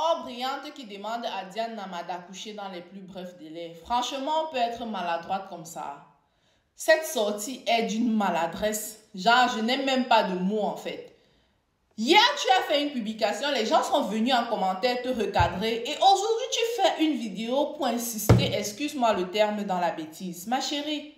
Or brillante qui demande à Diane Nama d'accoucher dans les plus brefs délais. Franchement, on peut être maladroite comme ça. Cette sortie est d'une maladresse. Genre, je n'ai même pas de mots en fait. Hier, tu as fait une publication, les gens sont venus en commentaire te recadrer et aujourd'hui, tu fais une vidéo pour insister, excuse-moi le terme, dans la bêtise. Ma chérie,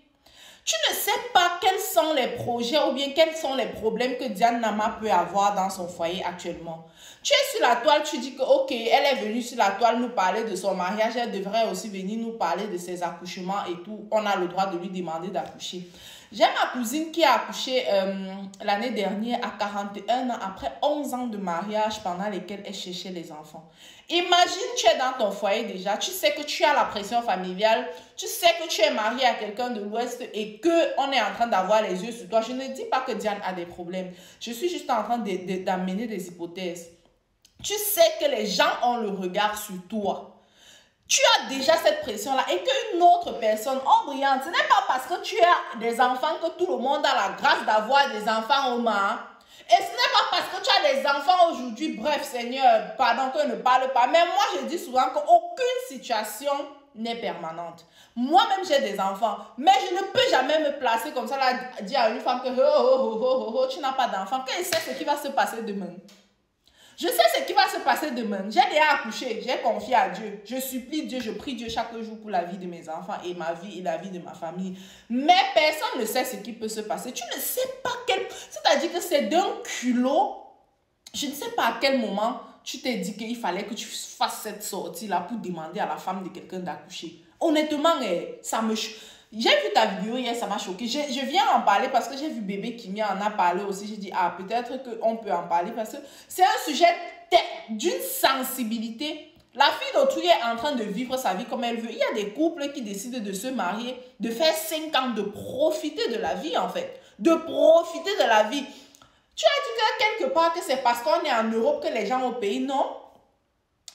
tu ne sais pas quels sont les projets ou bien quels sont les problèmes que Diane Nama peut avoir dans son foyer actuellement. Tu es sur la toile, tu dis que ok, elle est venue sur la toile nous parler de son mariage, elle devrait aussi venir nous parler de ses accouchements et tout. On a le droit de lui demander d'accoucher. J'ai ma cousine qui a accouché l'année dernière à 41 ans après 11 ans de mariage pendant lesquels elle cherchait les enfants. Imagine, tu es dans ton foyer déjà, tu sais que tu as la pression familiale, tu sais que tu es marié à quelqu'un de l'Ouest et qu'on est en train d'avoir les yeux sur toi. Je ne dis pas que Diane a des problèmes, je suis juste en train d'amener des hypothèses. Tu sais que les gens ont le regard sur toi. Tu as déjà cette pression-là et qu'une autre personne, oh brillante, ce n'est pas parce que tu as des enfants que tout le monde a la grâce d'avoir des enfants au moins. Et ce n'est pas parce que tu as des enfants aujourd'hui, bref Seigneur, pardon que je ne parle pas, mais moi je dis souvent qu'aucune situation n'est permanente. Moi-même j'ai des enfants, mais je ne peux jamais me placer comme ça, là, dire à une femme que tu n'as pas d'enfant, qu'elle sait ce qui va se passer demain. Je sais ce qui va se passer demain. J'ai déjà accouché, j'ai confié à Dieu. Je supplie Dieu, je prie Dieu chaque jour pour la vie de mes enfants et ma vie et la vie de ma famille. Mais personne ne sait ce qui peut se passer. Tu ne sais pas quel... C'est-à-dire que c'est d'un culot. Je ne sais pas à quel moment tu t'es dit qu'il fallait que tu fasses cette sortie-là pour demander à la femme de quelqu'un d'accoucher. Honnêtement, ça me... J'ai vu ta vidéo hier, ça m'a choqué. Je viens en parler parce que j'ai vu bébé Kimi en a parlé aussi. J'ai dit, ah, peut-être qu'on peut en parler parce que c'est un sujet d'une sensibilité. La fille d'autrui est en train de vivre sa vie comme elle veut. Il y a des couples qui décident de se marier, de faire 5 ans, de profiter de la vie en fait. De profiter de la vie. Tu as dit que quelque part que c'est parce qu'on est en Europe que les gens au pays, non?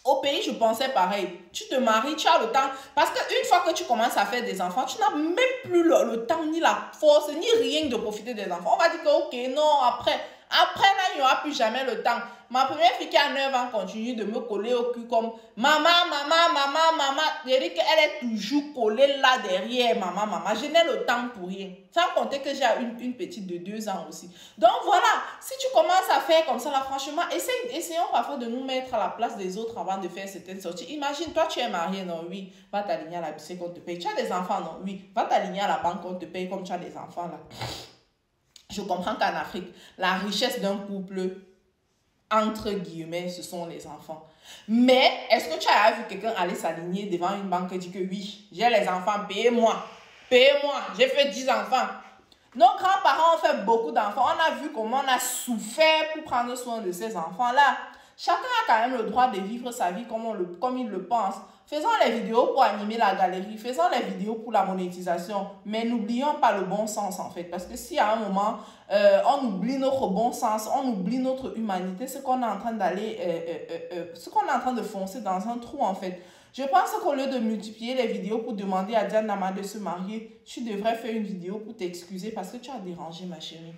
Au pays, je pensais pareil. Tu te maries, tu as le temps. Parce qu'une fois que tu commences à faire des enfants, tu n'as même plus le temps, ni la force, ni rien de profiter des enfants. On va dire que, ok, non, après là, il n'y aura plus jamais le temps. Ma première fille qui a 9 ans continue de me coller au cul comme maman, maman, maman, maman. Je dis qu'elle est toujours collée là derrière maman, maman. Je n'ai le temps pour rien. Sans compter que j'ai une petite de 2 ans aussi. Donc voilà, si tu commences à faire comme ça, là, franchement, essayons parfois de nous mettre à la place des autres avant de faire certaines sorties. Imagine, toi, tu es marié, non, oui, va t'aligner à la BC qu'on te paye. Tu as des enfants, non, oui, va t'aligner à la banque qu'on te paye comme tu as des enfants, là. Je comprends qu'en Afrique, la richesse d'un couple, entre guillemets, ce sont les enfants. Mais, est-ce que tu as vu quelqu'un aller s'aligner devant une banque et dire que oui, j'ai les enfants, payez-moi, j'ai fait 10 enfants. Nos grands-parents ont fait beaucoup d'enfants. On a vu comment on a souffert pour prendre soin de ces enfants-là. Chacun a quand même le droit de vivre sa vie comme il le pense. Faisons les vidéos pour animer la galerie. Faisons les vidéos pour la monétisation. Mais n'oublions pas le bon sens en fait. Parce que si à un moment, on oublie notre bon sens, on oublie notre humanité, c'est qu'on est en train de foncer dans un trou en fait. Je pense qu'au lieu de multiplier les vidéos pour demander à Diane Nama de se marier, tu devrais faire une vidéo pour t'excuser parce que tu as dérangé ma chérie.